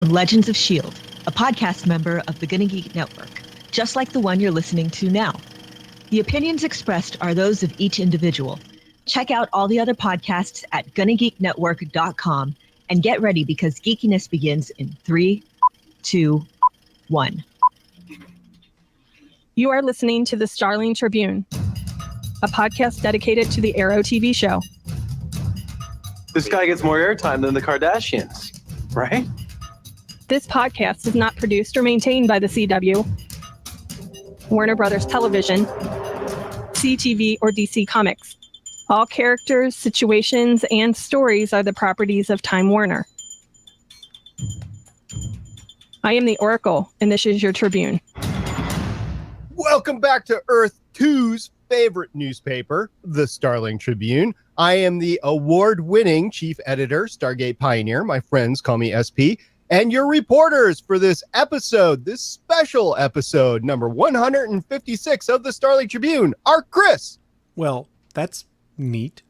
Legends of S.H.I.E.L.D., a podcast member of the Gonna Geek Network, just like the one you're listening to now. The opinions expressed are those of each individual. Check out all the other podcasts at GonnaGeekNetwork.com and get ready because geekiness begins in 3, 2, 1. You are listening to the Starling Tribune, a podcast dedicated to the Arrow TV show. This guy gets more airtime than the Kardashians, right? This podcast is not produced or maintained by the CW, Warner Brothers Television, CTV, or DC Comics. All characters, situations, and stories are the properties of Time Warner. I am the Oracle, and this is your Tribune. Welcome back to Earth 2's favorite newspaper, the Starling Tribune. I am the award-winning chief editor, Stargate Pioneer. My friends call me SP. And your reporters for this episode, this special episode, number 156 of the Starling Tribune, are Chris. Well, that's neat.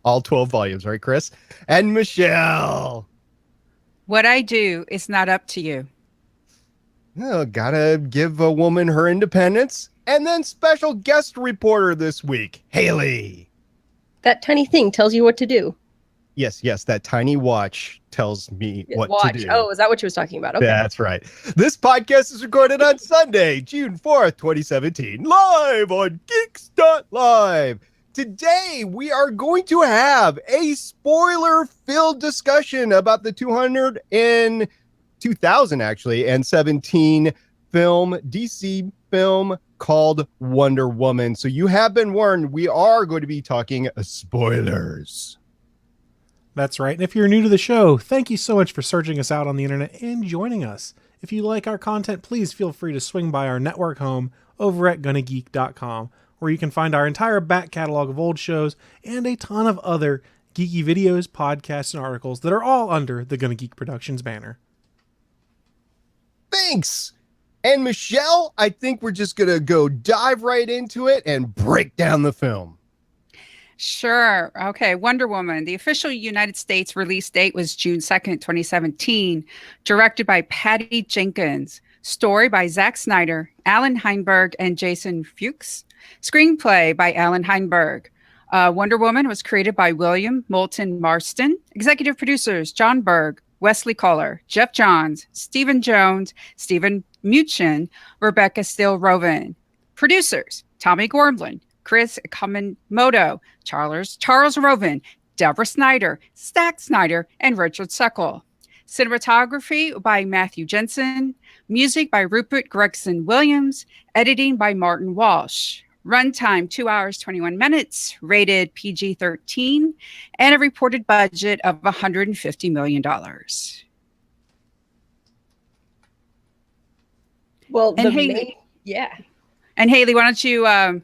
All 12 volumes, right, Chris? And Michelle. What I do is not up to you. Oh, gotta give a woman her independence. And then special guest reporter this week, Haley. That tiny thing tells you what to do. Yes, that tiny watch tells me what to do. Oh, is that what you was talking about? Okay. That's right. This podcast is recorded on Sunday, June 4th, 2017, live on Geeks.live. Today, we are going to have a spoiler-filled discussion about the 2017 film, DC film called Wonder Woman. So you have been warned, we are going to be talking spoilers. That's right. And if you're new to the show, thank you so much for searching us out on the internet and joining us. If you like our content, please feel free to swing by our network home over at GonnaGeek.com, where you can find our entire back catalog of old shows and a ton of other geeky videos, podcasts, and articles that are all under the Gonna Geek Productions banner. Thanks! And Michelle, I think we're just going to go dive right into it and break down the film. Sure. Okay. Wonder Woman. The official United States release date was June 2nd, 2017. Directed by Patty Jenkins. Story by Zack Snyder, Alan Heinberg, and Jason Fuchs. Screenplay by Alan Heinberg. Wonder Woman was created by William Moulton Marston. Executive producers John Berg, Wesley Kohler, Jeff Johns, Stephen Jones, Stephen Muchin, Rebecca Steele Roven. Producers Tommy Gormlin, Chris Kaminamoto, Charles Roven, Deborah Snyder, Zack Snyder, and Richard Seckel. Cinematography by Matthew Jensen. Music by Rupert Gregson Williams. Editing by Martin Walsh. Runtime 2 hours, 21 minutes. Rated PG-13. And a reported budget of $150 million. Well, And Haley, why don't you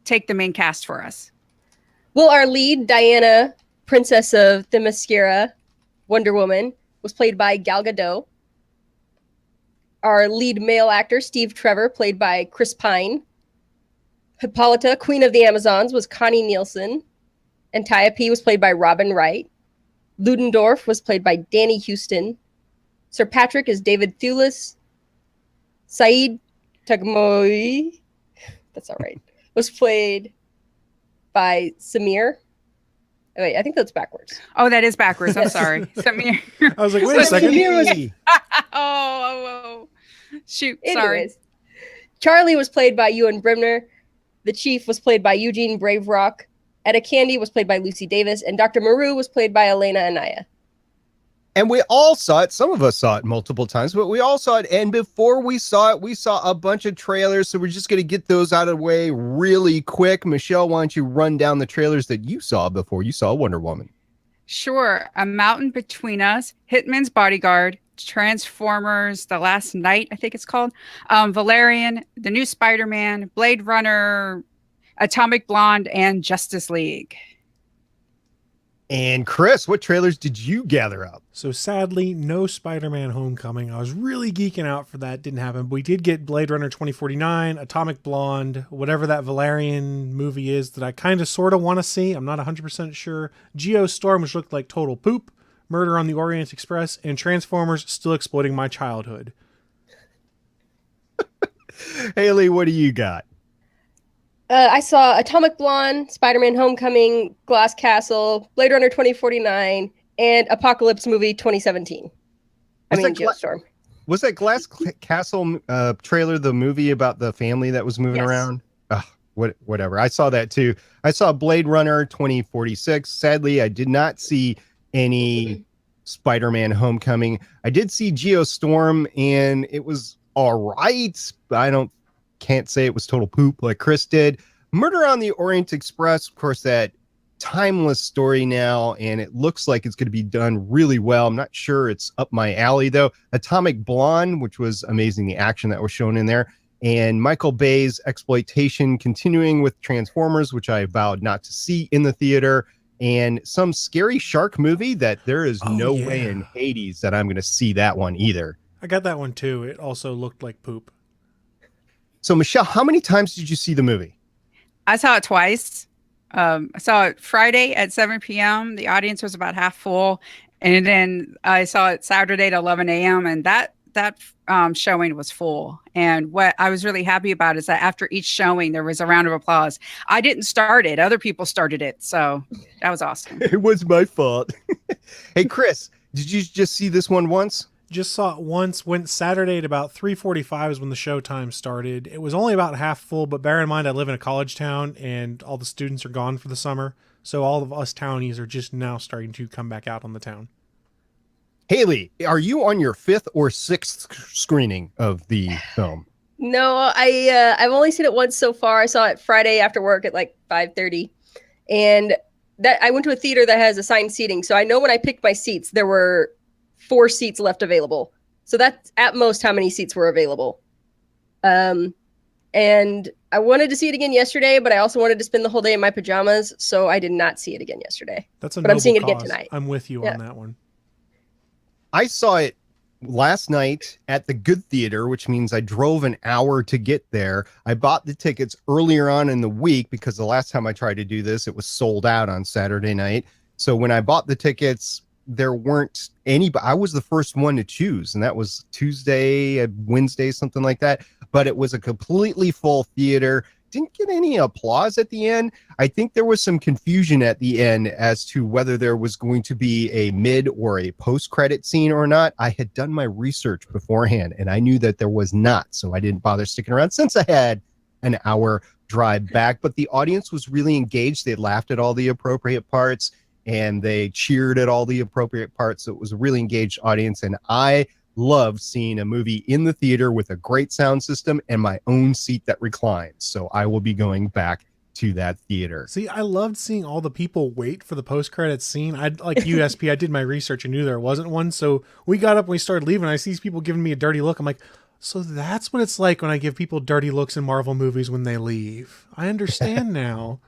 take the main cast for us? Well, our lead, Diana, Princess of Themyscira, Wonder Woman, was played by Gal Gadot. Our lead male actor, Steve Trevor, played by Chris Pine. Hippolyta, Queen of the Amazons, was Connie Nielsen. Antiope was played by Robin Wright. Ludendorff was played by Danny Houston. Sir Patrick is David Thewlis. Saeed Tagmoi, that's all right, was played by Samir. Oh, wait, I think that's backwards. Oh, that is backwards. I'm sorry. Samir. I was like, wait a second. Oh. Shoot, Anyways, sorry. Charlie was played by Ewan Brimner. The Chief was played by Eugene Braverock. Etta Candy was played by Lucy Davis. And Dr. Maru was played by Elena Anaya. And we all saw it. Some of us saw it multiple times, but we all saw it. And before we saw it, we saw a bunch of trailers. So we're just going to get those out of the way really quick. Michelle, why don't you run down the trailers that you saw before you saw Wonder Woman? Sure. A Mountain Between Us, Hitman's Bodyguard, Transformers, The Last Night, I think it's called, Valerian, The New Spider-Man, Blade Runner, Atomic Blonde, and Justice League. And Chris, what trailers did you gather up? So sadly, no Spider-Man Homecoming. I was really geeking out for that. Didn't happen. But we did get Blade Runner 2049, Atomic Blonde, whatever that Valerian movie is that I kind of sort of want to see. I'm not 100% sure. Geostorm, which looked like total poop. Murder on the Orient Express, and Transformers Still Exploiting My Childhood. Haley, what do you got? I saw Atomic Blonde, Spider-Man Homecoming, Glass Castle, Blade Runner 2049, and Apocalypse Movie 2017. Geostorm. Was that Glass Castle trailer the movie about the family that was moving around? Whatever. I saw that too. I saw Blade Runner 2046. Sadly, I did not see any Spider-Man Homecoming. I did see Geostorm, and it was all right, but I can't say it was total poop like Chris did. Murder on the Orient Express, of course, that timeless story now, and it looks like it's going to be done really well. I'm not sure it's up my alley, though. Atomic Blonde, which was amazing, the action that was shown in there. And Michael Bay's exploitation continuing with Transformers, which I vowed not to see in the theater. And some scary shark movie that there is no way in Hades that I'm going to see that one either. I got that one too. It also looked like poop. So, Michelle, how many times did you see the movie? I saw it twice. I saw it Friday at 7 p.m. The audience was about half full. And then I saw it Saturday at 11 a.m. And that showing was full. And what I was really happy about is that after each showing, there was a round of applause. I didn't start it. Other people started it. So that was awesome. It was my fault. Hey, Chris, did you just see this one once? Just saw it once. Went Saturday at about 3:45 is when the show time started. It was only about half full, but bear in mind I live in a college town and all the students are gone for the summer. So all of us townies are just now starting to come back out on the town. Haley, are you on your 5th or 6th screening of the film? No, I've only seen it once so far. I saw it Friday after work at like 5:30, and that I went to a theater that has assigned seating. So I know when I picked my seats, there were 4 seats left available. So that's at most how many seats were available. And I wanted to see it again yesterday, but I also wanted to spend the whole day in my pajamas, so I did not see it again yesterday. But I'm seeing it again tonight. I'm with you on that one. I saw it last night at the Good Theater, which means I drove an hour to get there. I bought the tickets earlier on in the week because the last time I tried to do this, it was sold out on Saturday night. So when I bought the tickets, there weren't any, but I was the first one to choose, and that was Tuesday, Wednesday, something like that. But it was a completely full theater. Didn't get any applause at the end. I think there was some confusion at the end as to whether there was going to be a mid or a post-credit scene or not. I had done my research beforehand, and I knew that there was not, so I didn't bother sticking around since I had an hour drive back. But the audience was really engaged. They laughed at all the appropriate parts, and they cheered at all the appropriate parts. So it was a really engaged audience, and I loved seeing a movie in the theater with a great sound system and my own seat that reclines. So I will be going back to that theater. See, I loved seeing all the people wait for the post-credits scene. I like USP. I did my research and knew there wasn't one. So we got up and we started leaving. I see these people giving me a dirty look. I'm like, so that's what it's like when I give people dirty looks in Marvel movies when they leave. I understand now.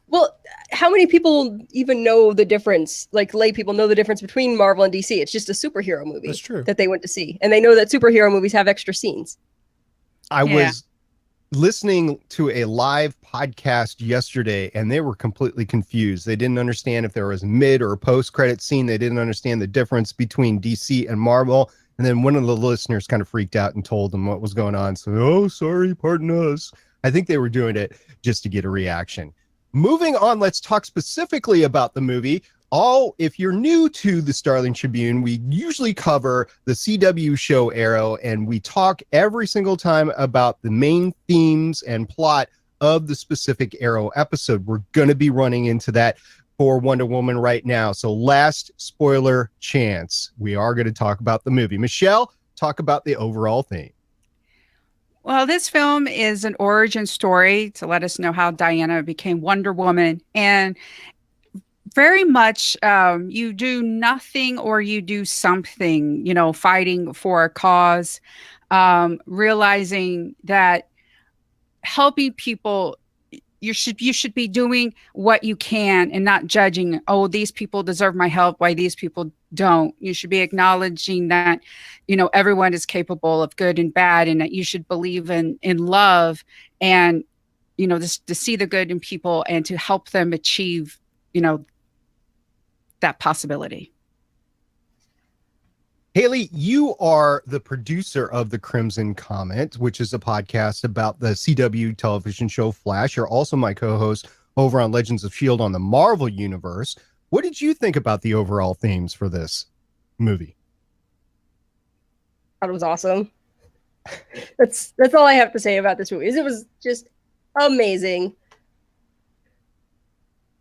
Well, how many people even know the difference? Like lay people know the difference between Marvel and DC. It's just a superhero movie. That's true. That they went to see. And they know that superhero movies have extra scenes. I was listening to a live podcast yesterday, and they were completely confused. They didn't understand if there was a mid or a post-credit scene. They didn't understand the difference between DC and Marvel. And then one of the listeners kind of freaked out and told them what was going on. So, oh, sorry, pardon us. I think they were doing it just to get a reaction. Moving on, let's talk specifically about the movie. If you're new to the Starling Tribune, we usually cover the CW show Arrow, and we talk every single time about the main themes and plot of the specific Arrow episode. We're going to be running into that for Wonder Woman right now. So last spoiler chance, we are going to talk about the movie. Michelle, talk about the overall theme. Well, this film is an origin story to let us know how Diana became Wonder Woman. And very much you do nothing or you do something, fighting for a cause, realizing that helping people, you should be doing what you can and not judging, oh, these people deserve my help, why these people don't. You should be acknowledging that, everyone is capable of good and bad, and that you should believe in love and, to see the good in people and to help them achieve, that possibility. Haley, you are the producer of the Crimson Comet, which is a podcast about the CW television show Flash. You're also my co-host over on Legends of S.H.I.E.L.D. on the Marvel Universe. What did you think about the overall themes for this movie? Thought it was awesome. That's all I have to say about this movie. It was just amazing.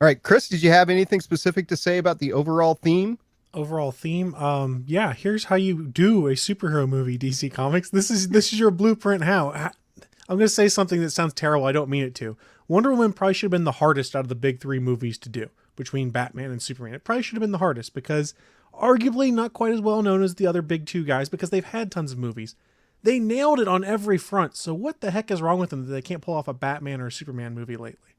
All right, Chris, did you have anything specific to say about the overall theme? Overall theme, yeah, here's how you do a superhero movie, DC Comics. This is your blueprint. I'm gonna say something that sounds terrible. I don't mean it to. Wonder Woman probably should have been the hardest out of the big three movies to do between Batman and Superman. It probably should have been the hardest because arguably not quite as well known as the other big two guys because they've had tons of movies. They nailed it on every front. So what the heck is wrong with them that they can't pull off a Batman or a Superman movie lately?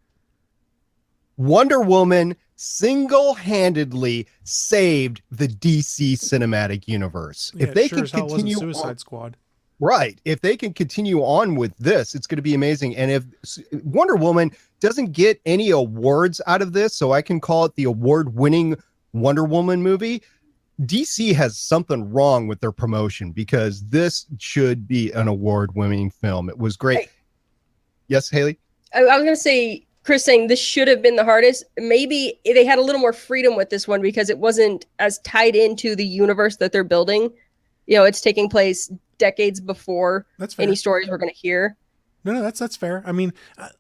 Wonder Woman single-handedly saved the DC cinematic universe. Yeah, if they sure can as hell wasn't continue Suicide Squad. Right. If they can continue on with this, it's going to be amazing. And if Wonder Woman doesn't get any awards out of this, so I can call it the award-winning Wonder Woman movie, DC has something wrong with their promotion because this should be an award-winning film. It was great. Yes, Haley? I was going to say, Chris saying this should have been the hardest. Maybe they had a little more freedom with this one because it wasn't as tied into the universe that they're building. You know, it's taking place decades before any stories we're going to hear. No, that's fair. I mean,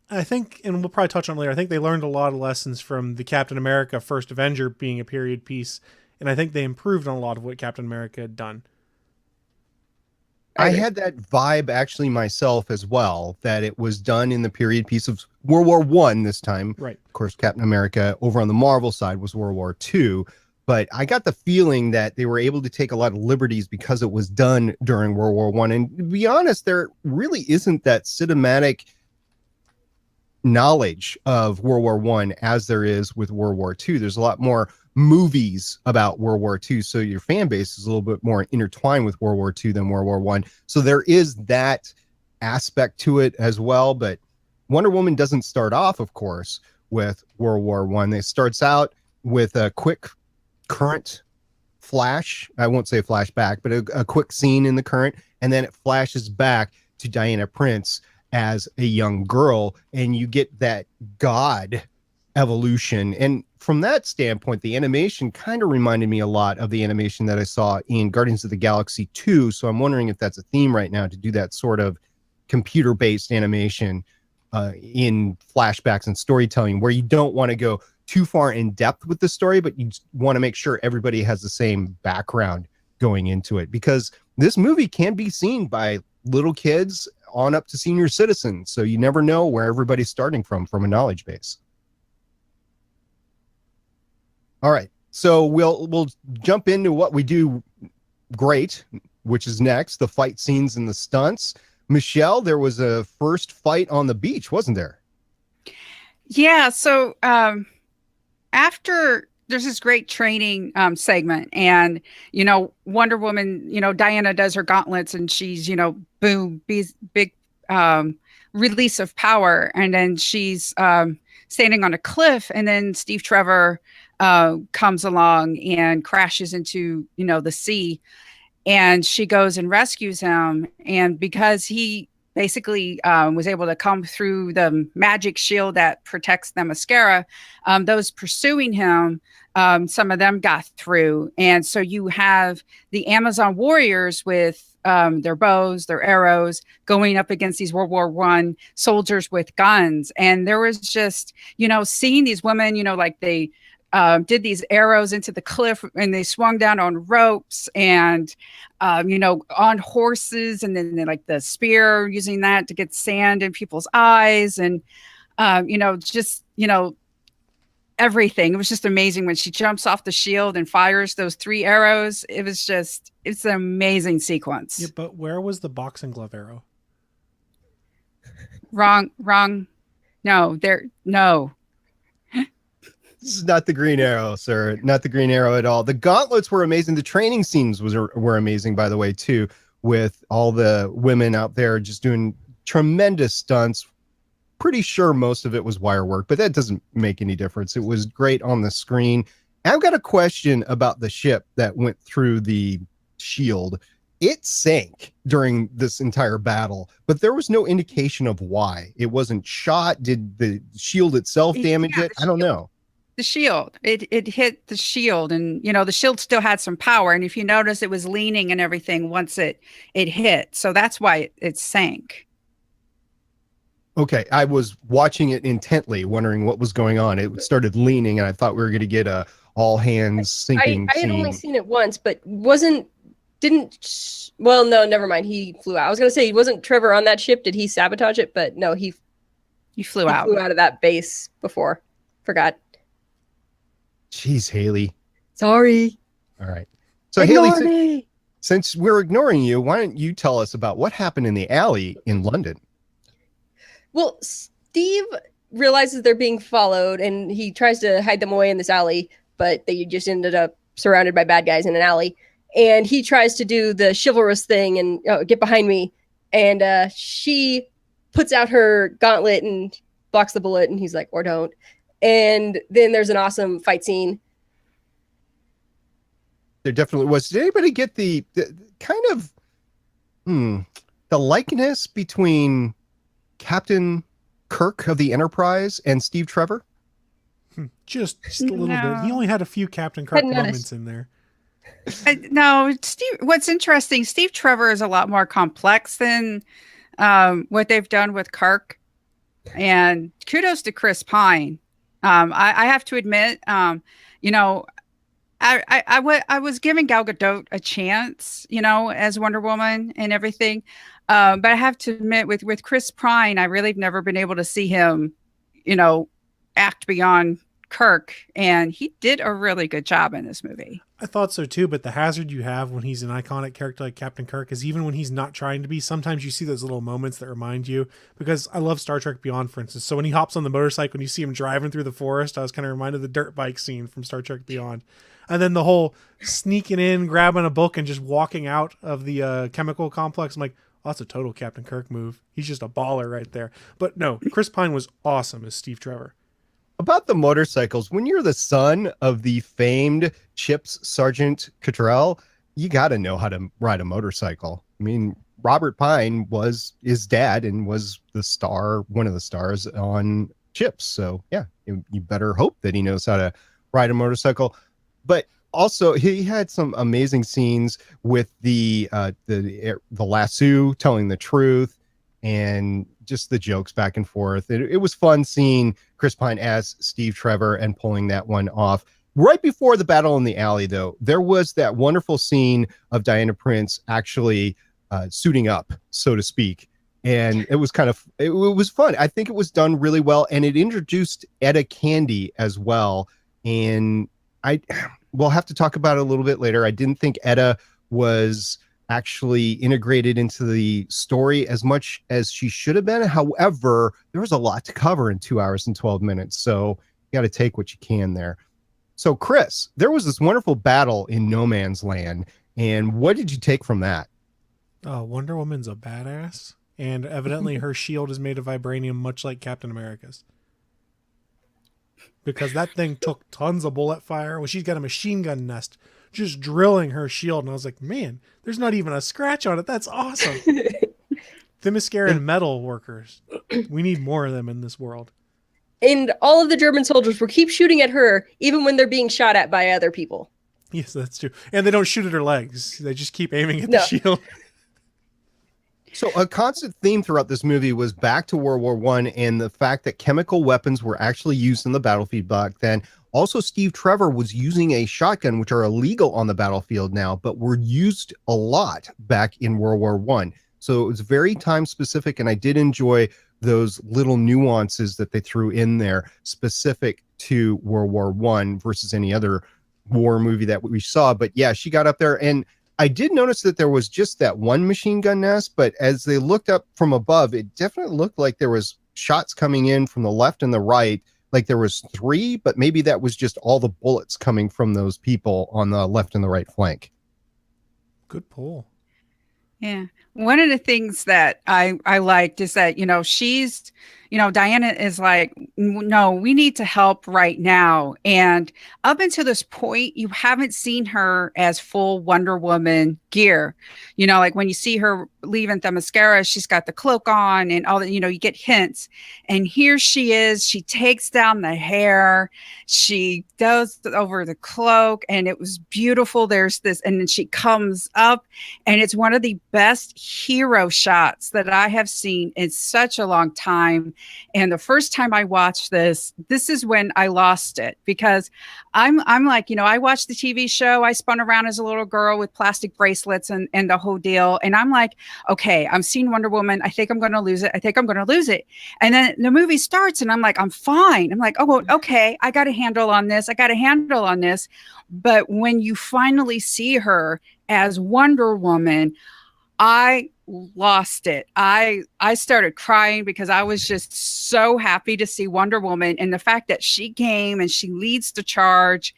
I think, and we'll probably touch on it later, I think they learned a lot of lessons from the Captain America First Avenger being a period piece, and I think they improved on a lot of what Captain America had done. I had that vibe actually myself as well, that it was done in the period piece of World War One this time. Right. Of course, Captain America over on the Marvel side was World War Two. But I got the feeling that they were able to take a lot of liberties because it was done during World War One. And to be honest, there really isn't that cinematic knowledge of World War One as there is with World War Two. There's a lot more movies about World War Two, so your fan base is a little bit more intertwined with World War Two than World War One. So there is that aspect to it as well. But Wonder Woman doesn't start off, of course, with World War One. It starts out with a quick current flash. I won't say flashback, but a quick scene in the current, and then it flashes back to Diana Prince as a young girl, and you get that god evolution. And from that standpoint, the animation kind of reminded me a lot of the animation that I saw in Guardians of the Galaxy 2. So I'm wondering if that's a theme right now to do that sort of computer-based animation in flashbacks and storytelling, where you don't want to go too far in depth with the story, but you want to make sure everybody has the same background going into it, because this movie can be seen by little kids on up to senior citizens. So you never know where everybody's starting from a knowledge base. All right. So we'll jump into what we do great, which is next, the fight scenes and the stunts. Michelle, there was a first fight on the beach, wasn't there? Yeah. So, after there's this great training segment, and Wonder Woman, Diana does her gauntlets, and she's boom, big release of power, and then she's standing on a cliff, and then Steve Trevor comes along and crashes into the sea, and she goes and rescues him, and because he basically was able to come through the magic shield that protects the mascara, those pursuing him, some of them got through. And so you have the Amazon warriors with their bows, their arrows, going up against these World War I soldiers with guns. And there was just, seeing these women, like they did these arrows into the cliff, and they swung down on ropes and, on horses, and then they, like the spear, using that to get sand in people's eyes, and, everything. It was just amazing when she jumps off the shield and fires those 3 arrows. It's an amazing sequence. Yeah, but where was the boxing glove arrow? Wrong. No. This is not the Green Arrow, sir. Not the Green Arrow at all. The gauntlets were amazing. The training scenes were amazing, by the way, too, with all the women out there just doing tremendous stunts. Pretty sure most of it was wire work, but that doesn't make any difference. It was great on the screen. I've got a question about the ship that went through the shield. It sank during this entire battle, but there was no indication of why. It wasn't shot. Did the shield itself damage it? I don't know. The shield. It hit the shield, and the shield still had some power. And if you notice, it was leaning and everything once it hit. So that's why it sank. Okay, I was watching it intently, wondering what was going on. It started leaning, and I thought we were going to get a all hands sinking. I had only seen it once, but well, no, never mind. He flew out. I was going to say, wasn't Trevor on that ship? Did he sabotage it? But no, he flew out. Flew out of that base before. Forgot. Jeez, Haley. Sorry. All right. So Ignore Haley, me. since we're ignoring you, why don't you tell us about what happened in the alley in London? Well, Steve realizes they're being followed, and he tries to hide them away in this alley, but they just ended up surrounded by bad guys in an alley. And he tries to do the chivalrous thing and get behind me. And she puts out her gauntlet and blocks the bullet. And he's like, or don't. And then there's an awesome fight scene. There definitely was. Did anybody get the kind of the likeness between Captain Kirk of the Enterprise and Steve Trevor? Just a little bit. He only had a few Captain Kirk moments in there. No, Steve. What's interesting, Steve Trevor is a lot more complex than what they've done with Kirk. And kudos to Chris Pine. I have to admit, I was giving Gal Gadot a chance, as Wonder Woman and everything. But I have to admit, with Chris Pine, I really have never been able to see him, act beyond Kirk, and he did a really good job in this movie. I thought so too, but the hazard you have when he's an iconic character like Captain Kirk is even when he's not trying to be, sometimes you see those little moments that remind you, because I love Star Trek Beyond, for instance. So when he hops on the motorcycle and you see him driving through the forest, I was kind of reminded of the dirt bike scene from Star Trek Beyond. And then the whole sneaking in, grabbing a book and just walking out of the chemical complex. I'm like, oh, that's a total Captain Kirk move. He's just a baller right there. But no, Chris Pine was awesome as Steve Trevor. About the motorcycles, when you're the son of the famed Chips Sergeant Cottrell, you got to know how to ride a motorcycle. I mean, Robert Pine was his dad and was one of the stars on Chips. So yeah, you better hope that he knows how to ride a motorcycle. But also, he had some amazing scenes with the lasso telling the truth, and just the jokes back and forth. It was fun seeing Chris Pine as Steve Trevor and pulling that one off. Right before the battle in the alley, though, there was that wonderful scene of Diana Prince actually suiting up, so to speak. And it was it was fun. I think it was done really well. And it introduced Etta Candy as well. And we'll have to talk about it a little bit later. I didn't think Etta was actually integrated into the story as much as she should have been. However, there was a lot to cover in 2 hours and 12 minutes. So you got to take what you can there. So Chris, there was this wonderful battle in No Man's Land. And what did you take from that? Wonder Woman's a badass. And evidently her shield is made of vibranium, much like Captain America's. Because that thing took tons of bullet fire. Well, she's got a machine gun nest just drilling her shield. And I was like, man, there's not even a scratch on it. That's awesome. Themysciran metal workers. We need more of them in this world. And all of the German soldiers will keep shooting at her, even when they're being shot at by other people. Yes, that's true. And they don't shoot at her legs. They just keep aiming at the shield. So a constant theme throughout this movie was back to World War I and the fact that chemical weapons were actually used in the battlefield back then. Also, Steve Trevor was using a shotgun, which are illegal on the battlefield now, but were used a lot back in World War I. So it was very time specific, and I did enjoy those little nuances that they threw in there specific to World War I versus any other war movie that we saw. But yeah, she got up there, and I did notice that there was just that one machine gun nest, but as they looked up from above, it definitely looked like there was shots coming in from the left and the right. Like there was 3, but maybe that was just all the bullets coming from those people on the left and the right flank. Good pull. Yeah. One of the things that I liked is that, Diana is like, no, we need to help right now. And up until this point, you haven't seen her as full Wonder Woman gear. Like when you see her leaving Themyscira, she's got the cloak on and all that, you get hints. And here she is. She takes down the hair. She goes over the cloak, and it was beautiful. There's this, and then she comes up, and it's one of the best hero shots that I have seen in such a long time. And the first time I watched this is when I lost it, because I'm like, I watched the TV show. I spun around as a little girl with plastic bracelets and the whole deal. And I'm like, okay, I'm seeing Wonder Woman. I think I'm going to lose it. I think I'm going to lose it. And then the movie starts and I'm like, I'm fine. I'm like, oh, okay, I got a handle on this. But when you finally see her as Wonder Woman, I lost it. I started crying because I was just so happy to see Wonder Woman, and the fact that she came and she leads the charge,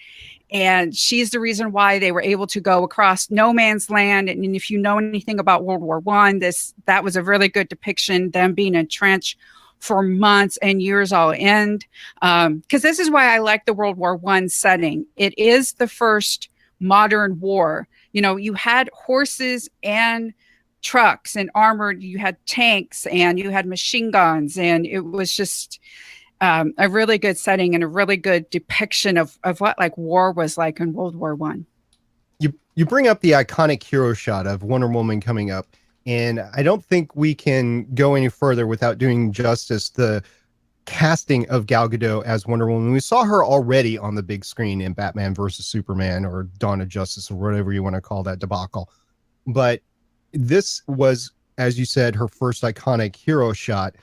and she's the reason why they were able to go across no man's land. And if you know anything about World War I, that was a really good depiction, them being entrenched for months and years all end. Because this is why I like the World War I setting. It is the first modern war. You had horses and trucks and armored, you had tanks and you had machine guns, and it was just a really good setting and a really good depiction of what like war was like in World War I. You bring up the iconic hero shot of Wonder Woman coming up, and I don't think we can go any further without doing justice the casting of Gal Gadot as Wonder Woman. We saw her already on the big screen in Batman versus Superman or Dawn of Justice or whatever you want to call that debacle, but this was, as you said, her first iconic hero shot.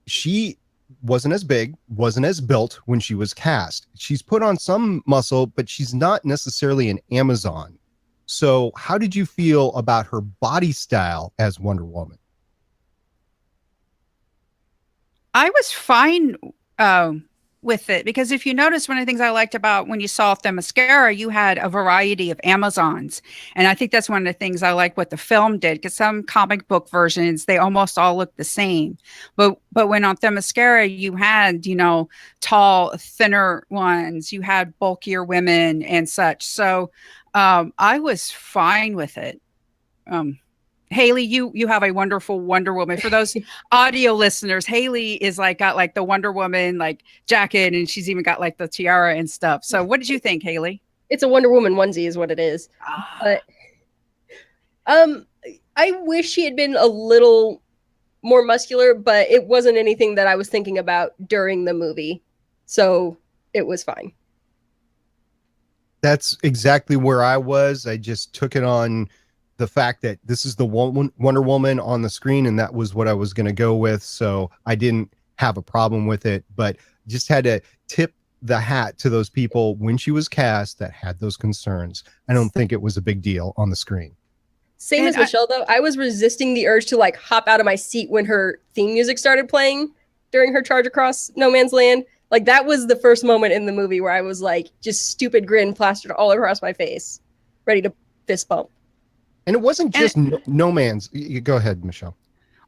She wasn't as big, wasn't as built when she was cast. She's put on some muscle, but she's not necessarily an Amazon. So how did you feel about her body style as Wonder Woman? I was fine with it, because if you notice, one of the things I liked about when you saw Themyscira, you had a variety of Amazons. And I think that's one of the things I like what the film did, because some comic book versions, they almost all look the same. But when on Themyscira, you had, tall, thinner ones, you had bulkier women and such. So I was fine with it. Haley, you have a wonderful Wonder Woman. For those audio listeners, Haley is got like the Wonder Woman like jacket, and she's even got like the tiara and stuff. So what did you think, Haley? It's a Wonder Woman onesie is what it is. But I wish she had been a little more muscular, but it wasn't anything that I was thinking about during the movie. So it was fine. That's exactly where I was. I just took it on the fact that this is the Wonder Woman on the screen, and that was what I was going to go with. So I didn't have a problem with it, but just had to tip the hat to those people when she was cast that had those concerns. I don't think it was a big deal on the screen. Same as Michelle, though. I was resisting the urge to hop out of my seat when her theme music started playing during her charge across no man's land. That was the first moment in the movie where I was just stupid grin plastered all across my face, ready to fist bump. And it wasn't just no man's. Go ahead, Michelle.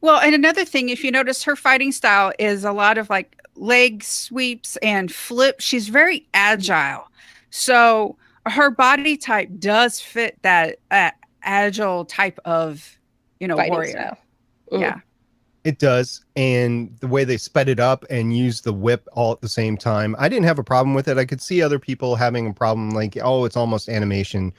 Well, and another thing, if you notice, her fighting style is a lot of leg sweeps and flips. She's very agile. So her body type does fit that agile type of, fighting warrior. Style. Yeah. It does. And the way they sped it up and used the whip all at the same time, I didn't have a problem with it. I could see other people having a problem it's almost animation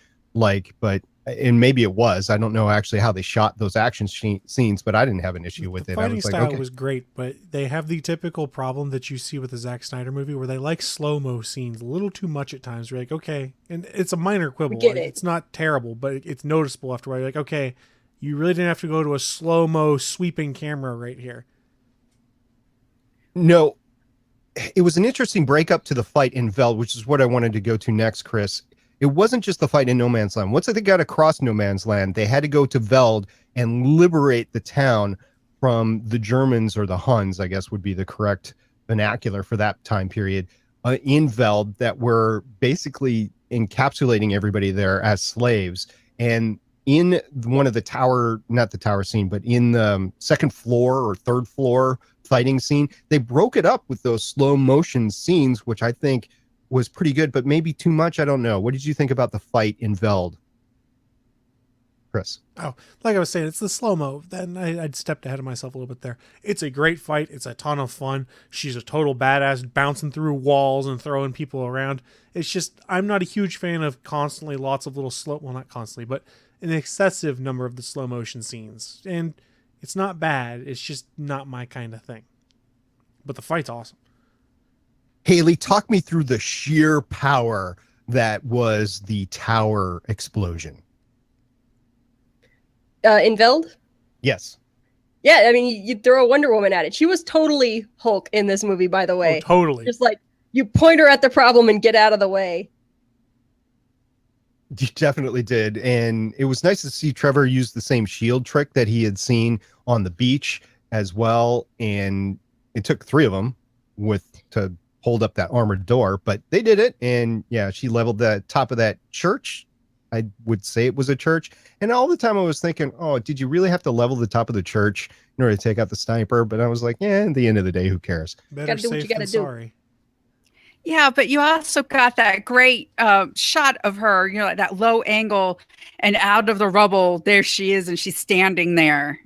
but and maybe it was. I don't know actually how they shot those action scenes, but I didn't have an issue with it. The fighting style okay. was great, but they have the typical problem that you see with the Zack Snyder movie where they like slow-mo scenes a little too much at times. You're like, okay, and it's a minor quibble. It's not terrible, but it's noticeable after a while. You're like, okay, you really didn't have to go to a slow-mo sweeping camera right here. No, it was an interesting breakup to the fight in Veld, which is what I wanted to go to next, Chris. It wasn't just the fight in No Man's Land. Once they got across No Man's Land, they had to go to Veld and liberate the town from the Germans, or the Huns, I guess would be the correct vernacular for that time period, in Veld, that were basically encapsulating everybody there as slaves. And in one of the tower, not the tower scene, but in the second floor or third floor fighting scene, they broke it up with those slow motion scenes, which I think was pretty good, but maybe too much. I don't know. What did you think about the fight in Veld, Chris? Oh, like I was saying, it's the slow-mo. Then I'd stepped ahead of myself a little bit there. It's a great fight. It's a ton of fun. She's a total badass, bouncing through walls and throwing people around. It's just, I'm not a huge fan of constantly lots of little well, not constantly, but an excessive number of the slow motion scenes. And it's not bad. It's just not my kind of thing. But the fight's awesome. Haley, talk me through the sheer power that was the tower explosion. In Veld? Yes. Yeah, I mean, you throw a Wonder Woman at it. She was totally Hulk in this movie, by the way. Oh, totally. Just like, you point her at the problem and get out of the way. You definitely did. And it was nice to see Trevor use the same shield trick that he had seen on the beach as well. And it took 3 of them to hold up that armored door, but they did it. And yeah, she leveled the top of that church. I would say it was a church. And all the time I was thinking, oh, did you really have to level the top of the church in order to take out the sniper? But I was like, yeah, at the end of the day, who cares? Better safe than sorry. Yeah, but you also got that great shot of her, like that low angle, and out of the rubble, there she is, and she's standing there,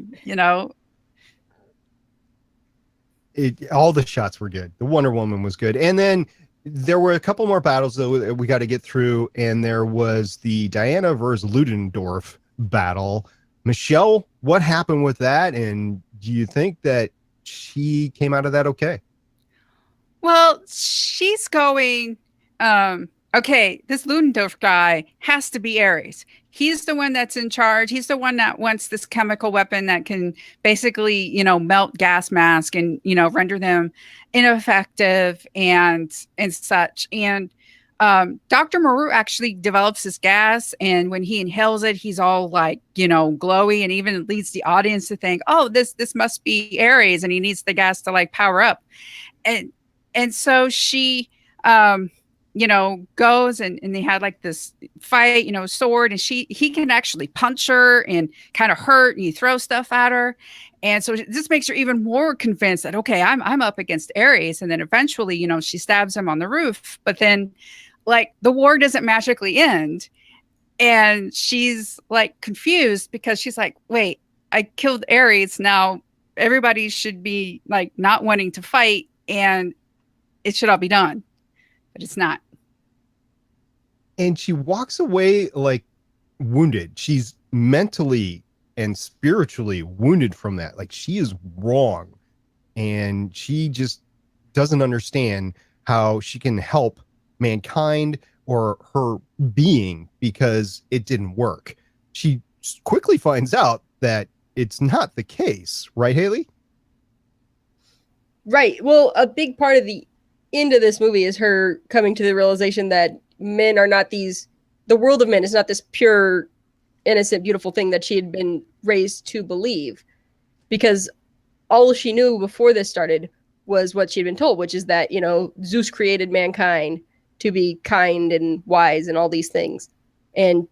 All the shots were good. The Wonder Woman was good. And then there were a couple more battles, though, that we got to get through. And there was the Diana versus Ludendorff battle. Michelle, what happened with that? And do you think that she came out of that okay? Well, she's going, okay, this Ludendorff guy has to be Ares. He's the one that's in charge. He's the one that wants this chemical weapon that can basically, melt gas masks and, render them ineffective and such. And Dr. Maru actually develops this gas, and when he inhales it, he's all like, glowy, and even leads the audience to think, oh, this must be Ares, and he needs the gas to like power up. And so she, goes and they had like this fight, sword, and he can actually punch her and kind of hurt, and you throw stuff at her. And so this makes her even more convinced that, okay, I'm up against Ares. And then eventually, she stabs him on the roof, but then like the war doesn't magically end. And she's like confused because she's like, wait, I killed Ares. Now everybody should be like not wanting to fight, and it should all be done, but it's not. And she walks away like wounded. She's mentally and spiritually wounded from that. Like, she is wrong. And she just doesn't understand how she can help mankind or her being because it didn't work. She quickly finds out that it's not the case. Right, Haley? Right. Well, a big part of the end of this movie is her coming to the realization that men are not the world of men is not this pure, innocent, beautiful thing that she had been raised to believe, because all she knew before this started was what she'd been told, which is that, Zeus created mankind to be kind and wise and all these things. And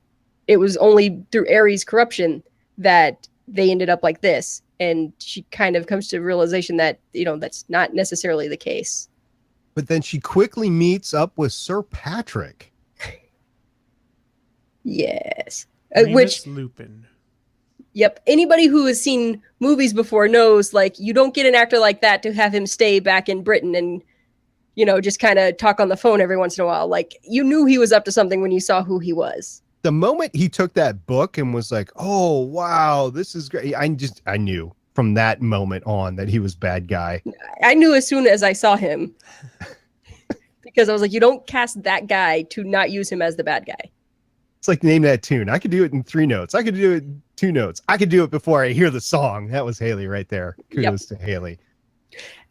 it was only through Ares' corruption that they ended up like this. And she kind of comes to the realization that, that's not necessarily the case. But then she quickly meets up with Sir Patrick. Yes. Remus Lupin. Yep. Anybody who has seen movies before knows, like, you don't get an actor like that to have him stay back in Britain and, just kind of talk on the phone every once in a while. Like, you knew he was up to something when you saw who he was. The moment he took that book and was like, oh, wow, this is great. I knew from that moment on that he was bad guy. I knew as soon as I saw him, because I was like, you don't cast that guy to not use him as the bad guy. It's like, name that tune. I could do it in 3 notes. I could do it in 2 notes. I could do it before I hear the song. That was Haley right there. Kudos to Haley.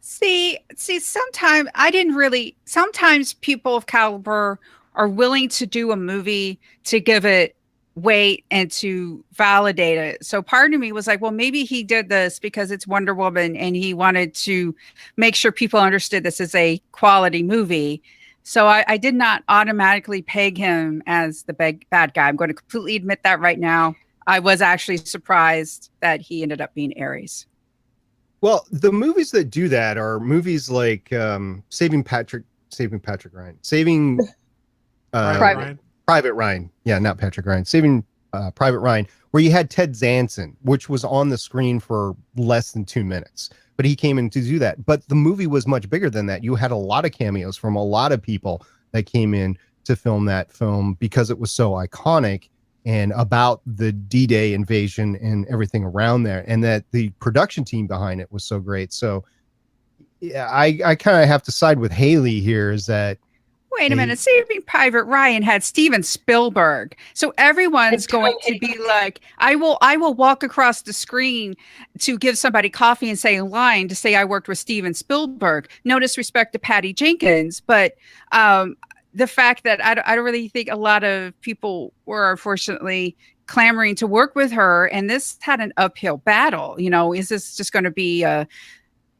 See, sometimes people of caliber are willing to do a movie to give it weight and to validate it. So part of me was like, well, maybe he did this because it's Wonder Woman and he wanted to make sure people understood this is a quality movie. So I did not automatically peg him as the bad guy. I'm going to completely admit that right now. I was actually surprised that he ended up being Ares. Well, the movies that do that are movies like Saving Private Ryan, Private Ryan. Yeah, not Patrick Ryan. Saving Private Ryan, where you had Ted Danson, which was on the screen for less than 2 minutes, but he came in to do that. But the movie was much bigger than that. You had a lot of cameos from a lot of people that came in to film that film because it was so iconic and about the D-Day invasion and everything around there, and that the production team behind it was so great. So yeah, I kind of have to side with Haley here, is that Wait a minute. Saving Private Ryan had Steven Spielberg. So everyone's going to be like, I will walk across the screen to give somebody coffee and say a line to say I worked with Steven Spielberg. No disrespect to Patty Jenkins, but the fact that I don't really think a lot of people were unfortunately clamoring to work with her, and this had an uphill battle. Is this just going to be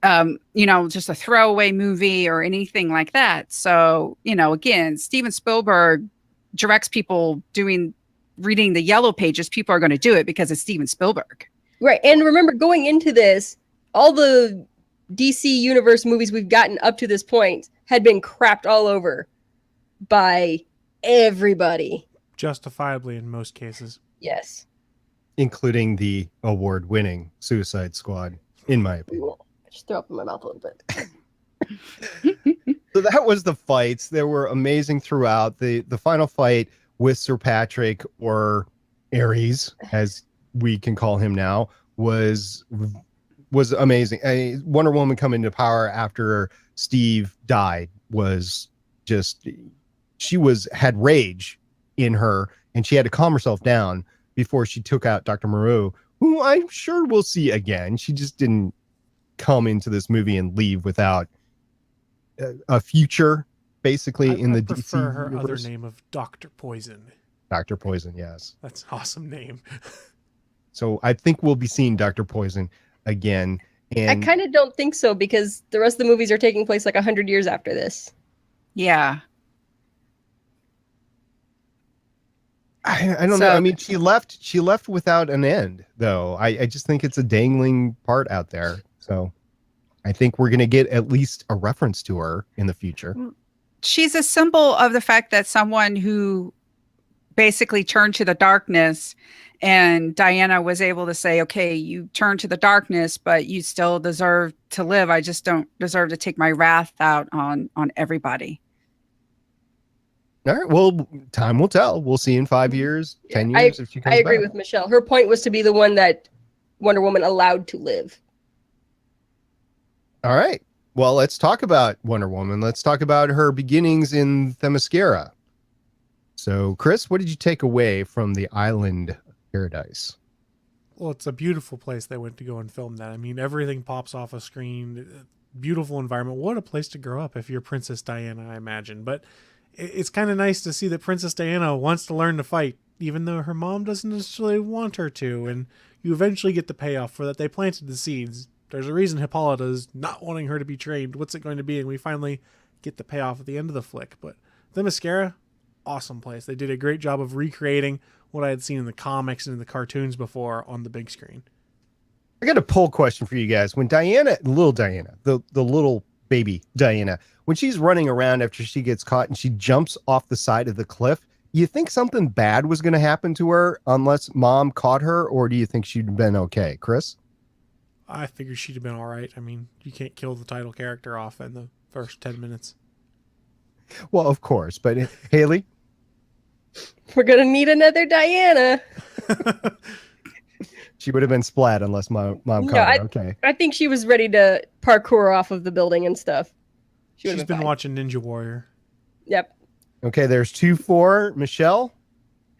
just a throwaway movie or anything like that? So, again, Steven Spielberg directs people reading the yellow pages. People are going to do it because it's Steven Spielberg. Right. And remember, going into this, all the DC Universe movies we've gotten up to this point had been crapped all over by everybody. Justifiably in most cases. Yes. Including the award-winning Suicide Squad, in my opinion. Just throw up in my mouth a little bit. So that was the fights. They were amazing throughout. The final fight with Sir Patrick, or Ares, as we can call him now, was amazing. Wonder Woman coming to power after Steve died was just, had rage in her, and she had to calm herself down before she took out Dr. Moreau, who I'm sure we'll see again. She just didn't come into this movie and leave without a future, basically. I prefer DC her universe. Other name of Dr. Poison. Dr. Poison, yes. That's an awesome name. So I think we'll be seeing Dr. Poison again. And I kind of don't think so, because the rest of the movies are taking place like 100 years after this. Yeah. I don't know. I mean, she left without an end, though. I just think it's a dangling part out there. So I think we're going to get at least a reference to her in the future. She's a symbol of the fact that someone who basically turned to the darkness, and Diana was able to say, okay, you turned to the darkness, but you still deserve to live. I just don't deserve to take my wrath out on everybody. All right. Well, time will tell. We'll see in 5 years, 10 years if she comes back. I agree with Michelle. Her point was to be the one that Wonder Woman allowed to live. All right. Well, let's talk about Wonder Woman. Let's talk about her beginnings in Themyscira. So, Chris, what did you take away from the island of paradise? Well, it's a beautiful place they went to go and film that. I mean, everything pops off a screen. Beautiful environment. What a place to grow up if you're Princess Diana, I imagine. But it's kind of nice to see that Princess Diana wants to learn to fight, even though her mom doesn't necessarily want her to. And you eventually get the payoff for that. They planted the seeds. There's a reason Hippolyta is not wanting her to be trained. What's it going to be? And we finally get the payoff at the end of the flick. But Themyscira, awesome place. They did a great job of recreating what I had seen in the comics and in the cartoons before on the big screen. I got a poll question for you guys. When little Diana, the little baby Diana, when she's running around after she gets caught and she jumps off the side of the cliff, you think something bad was going to happen to her unless mom caught her, or do you think she'd have been okay? Chris? I figured she'd have been all right. I mean, you can't kill the title character off in the first 10 minutes. Well, of course. But Haley? We're going to need another Diana. She would have been splat unless mom caught her. Okay. I think she was ready to parkour off of the building and stuff. She's been watching Ninja Warrior. Yep. Okay, there's 2-4. Michelle?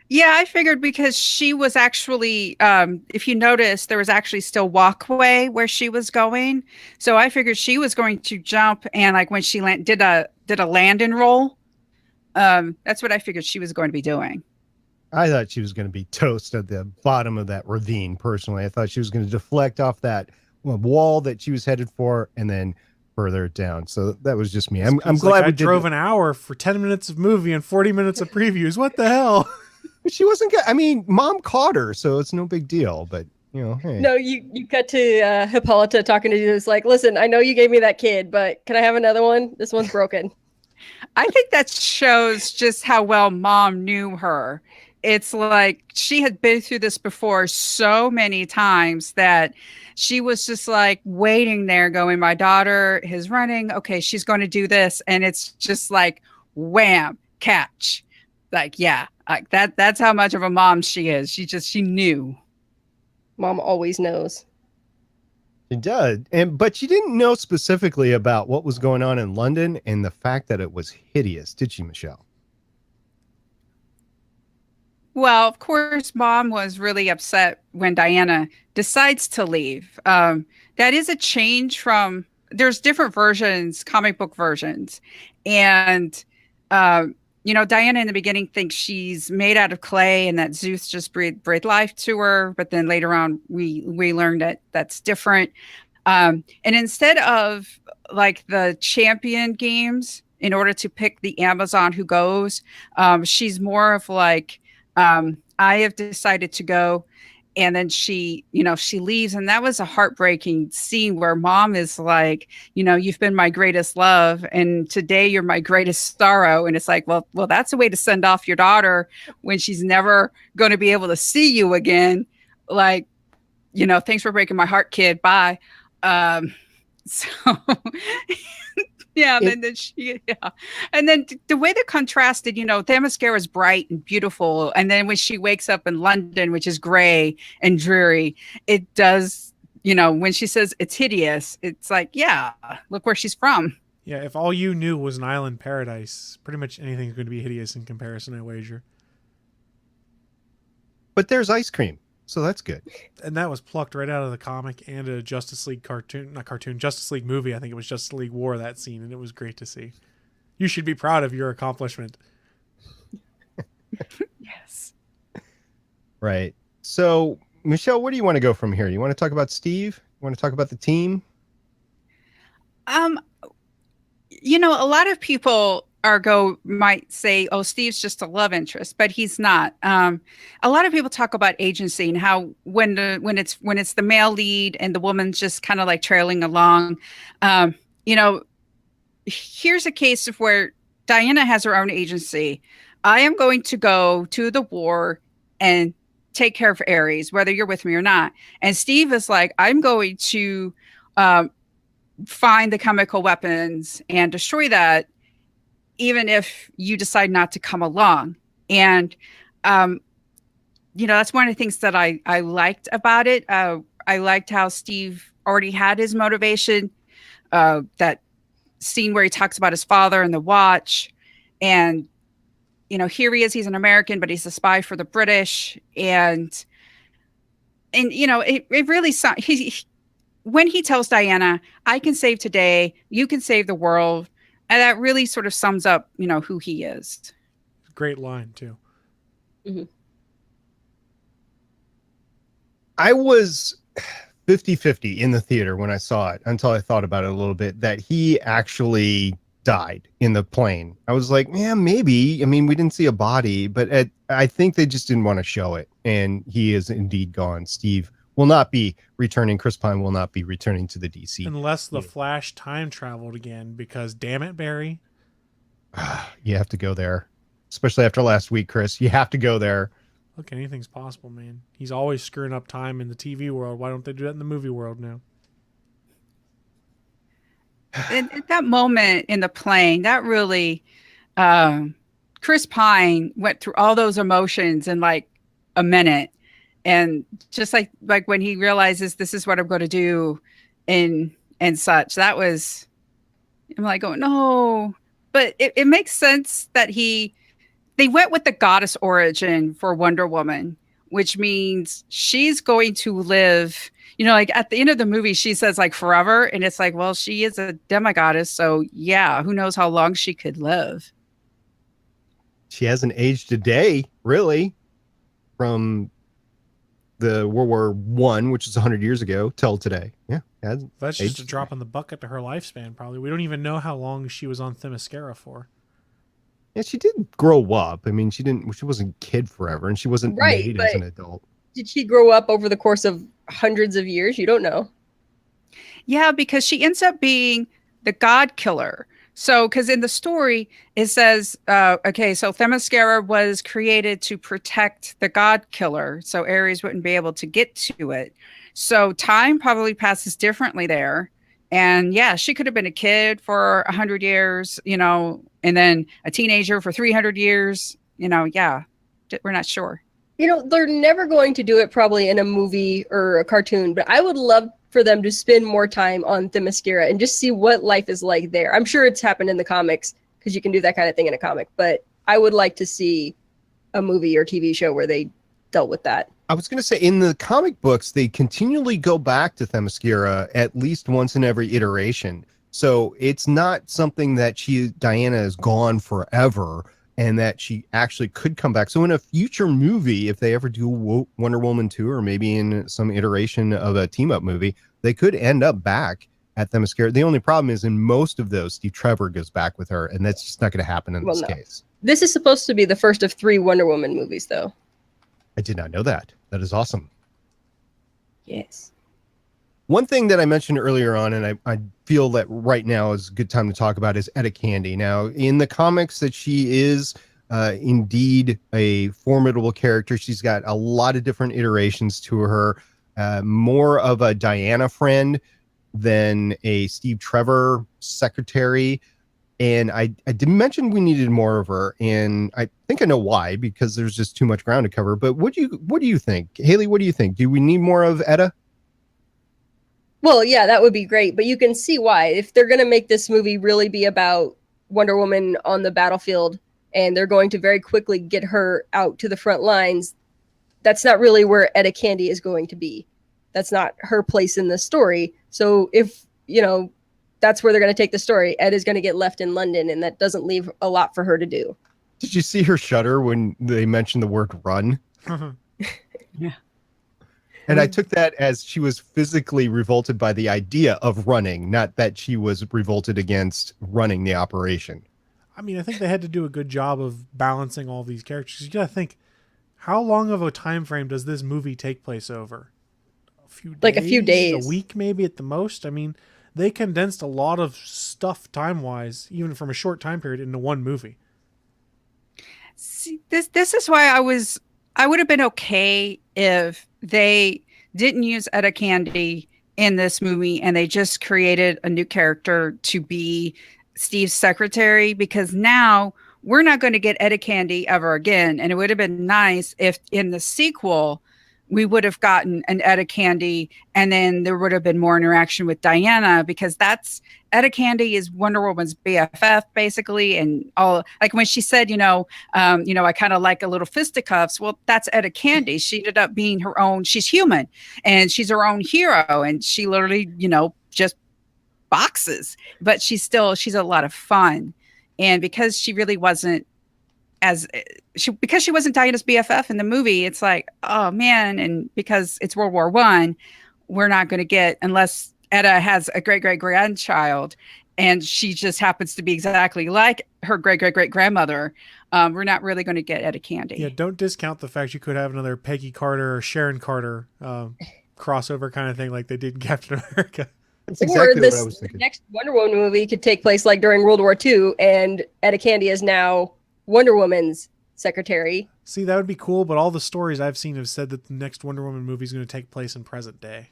Yeah, I figured because she was actually, if you notice, there was actually still walkway where she was going. So I figured she was going to jump, and like when she did a land and roll, that's what I figured she was going to be doing. I thought she was going to be toast at the bottom of that ravine, personally. I thought she was going to deflect off that wall that she was headed for and then further down. So that was just me. I'm glad we drove an hour for 10 minutes of movie and 40 minutes of previews. What the hell? But she wasn't good. I mean, mom caught her, so it's no big deal. But hey. No, you cut to Hippolyta talking to Jesus like, listen, I know you gave me that kid, but can I have another one? This one's broken. I think that shows just how well mom knew her. It's like she had been through this before so many times that she was just like waiting there going, my daughter is running. Okay, she's going to do this. And it's just like, wham, catch. Like, yeah, like that's how much of a mom she is. She knew. Mom always knows. She did. But she didn't know specifically about what was going on in London and the fact that it was hideous, did she, Michelle? Well, of course, mom was really upset when Diana decides to leave. That is a change from, there's different versions, comic book versions. And, Diana in the beginning thinks she's made out of clay and that Zeus just breathed life to her. But then later on, we learned that that's different. And instead of like the champion games, in order to pick the Amazon who goes, she's more of like, I have decided to go. And then she leaves. And that was a heartbreaking scene where mom is like, you've been my greatest love. And today you're my greatest sorrow. And it's like, well, that's a way to send off your daughter when she's never going to be able to see you again. Like, thanks for breaking my heart, kid. Bye. So yeah, and then the way they contrasted, Themyscira is bright and beautiful, and then when she wakes up in London, which is gray and dreary, it does, when she says it's hideous, it's like, yeah, look where she's from. Yeah, if all you knew was an island paradise, pretty much anything's going to be hideous in comparison, I wager. But there's ice cream, so that's good. And that was plucked right out of the comic and a Justice League Justice League movie. I think it was Justice League War, that scene, and it was great to see. You should be proud of your accomplishment. Yes. Right. So, Michelle, where do you want to go from here? You want to talk about Steve? You want to talk about the team? A lot of people might say, oh, Steve's just a love interest, but he's not. A lot of people talk about agency and how when it's the male lead and the woman's just kind of like trailing along, here's a case of where Diana has her own agency. I am going to go to the war and take care of Ares, whether you're with me or not. And Steve is like, I'm going to find the chemical weapons and destroy that, even if you decide not to come along. And, that's one of the things that I liked about it. I liked how Steve already had his motivation, that scene where he talks about his father and the watch. And, here he is, he's an American, but he's a spy for the British. And it really, when he tells Diana, I can save today, you can save the world. And that really sort of sums up, who he is. Great line, too. Mm-hmm. I was 50-50 in the theater when I saw it until I thought about it a little bit, that he actually died in the plane. I was like, yeah, maybe. I mean, we didn't see a body, but I think they just didn't want to show it. And he is indeed gone. Steve will not be returning. Chris Pine will not be returning to the DC. Unless the Flash time traveled again, because damn it, Barry. You have to go there. Especially after last week, Chris. You have to go there. Look, anything's possible, man. He's always screwing up time in the TV world. Why don't they do that in the movie world now? At that moment in the plane, that really, Chris Pine went through all those emotions in like a minute. And just like when he realizes this is what I'm going to do and such, that was, I'm like, oh no, but it makes sense that they went with the goddess origin for Wonder Woman, which means she's going to live, like at the end of the movie, she says like forever. And it's like, well, she is a demigoddess. So yeah, who knows how long she could live. She hasn't aged a day, really, from the World War I, which is 100 years ago, till today. Yeah. That's just a drop in the bucket to her lifespan, probably. We don't even know how long she was on Themyscira for. Yeah, she did grow up. I mean, she wasn't a kid forever, and she wasn't Right, made but as an adult. did she grow up over the course of hundreds of years? You don't know. Yeah, because she ends up being the god killer. So, because in the story, it says, okay, so Themyscira was created to protect the god killer, so Ares wouldn't be able to get to it. So, time probably passes differently there. And yeah, she could have been a kid for 100 years, and then a teenager for 300 years, yeah, we're not sure. They're never going to do it probably in a movie or a cartoon, but I would love for them to spend more time on Themyscira and just see what life is like there. I'm sure it's happened in the comics because you can do that kind of thing in a comic, but I would like to see a movie or TV show where they dealt with that. I was going to say, in the comic books, they continually go back to Themyscira at least once in every iteration. So it's not something that Diana is gone forever and that she actually could come back. So in a future movie, if they ever do Wonder Woman 2, or maybe in some iteration of a team-up movie, they could end up back at Themyscira. The only problem is in most of those, Steve Trevor goes back with her, and that's just not going to happen in this case. This is supposed to be the first of 3 Wonder Woman movies, though. I did not know that. That is awesome. Yes. One thing that I mentioned earlier on, and I feel that right now is a good time to talk about, is Etta Candy. Now, in the comics, that she is indeed a formidable character. She's got a lot of different iterations to her, more of a Diana friend than a Steve Trevor secretary. And I didn't mention we needed more of her, and I think I know why, because there's just too much ground to cover. But what do you think, Haley? What do you think? Do we need more of Etta? Well, yeah, that would be great, but you can see why. If they're going to make this movie really be about Wonder Woman on the battlefield, and they're going to very quickly get her out to the front lines, that's not really where Etta Candy is going to be. That's not her place in the story. So if, that's where they're going to take the story, Ed is going to get left in London, and that doesn't leave a lot for her to do. Did you see her shudder when they mentioned the word run? Yeah. And I took that as she was physically revolted by the idea of running, not that she was revolted against running the operation. I mean, I think they had to do a good job of balancing all these characters. You got to think, how long of a time frame does this movie take place over? A few days? A week maybe at the most? I mean, they condensed a lot of stuff time-wise, even from a short time period, into one movie. See, this is why I would have been okay if they didn't use Etta Candy in this movie and they just created a new character to be Steve's secretary, because now we're not going to get Etta Candy ever again. And it would have been nice if in the sequel we would have gotten an Etta Candy, and then there would have been more interaction with Diana, because Etta Candy is Wonder Woman's BFF basically, and all, like when she said, I kind of like a little fisticuffs. Well, that's Etta Candy. She ended up being her own. She's human, and she's her own hero, and she literally, just boxes, but she's a lot of fun, and because she really wasn't because she wasn't Diana's BFF in the movie, it's like, oh man. And because it's World War I, we're not going to get, unless Etta has a great grandchild and she just happens to be exactly like her great grandmother, we're not really going to get Etta Candy. Yeah, don't discount the fact you could have another Peggy Carter or Sharon Carter crossover kind of thing like they did in Captain America. That's exactly what I was thinking. The next Wonder Woman movie could take place like during World War II, and Etta Candy is now Wonder Woman's secretary. See, that would be cool, but all the stories I've seen have said that the next Wonder Woman movie is going to take place in present day.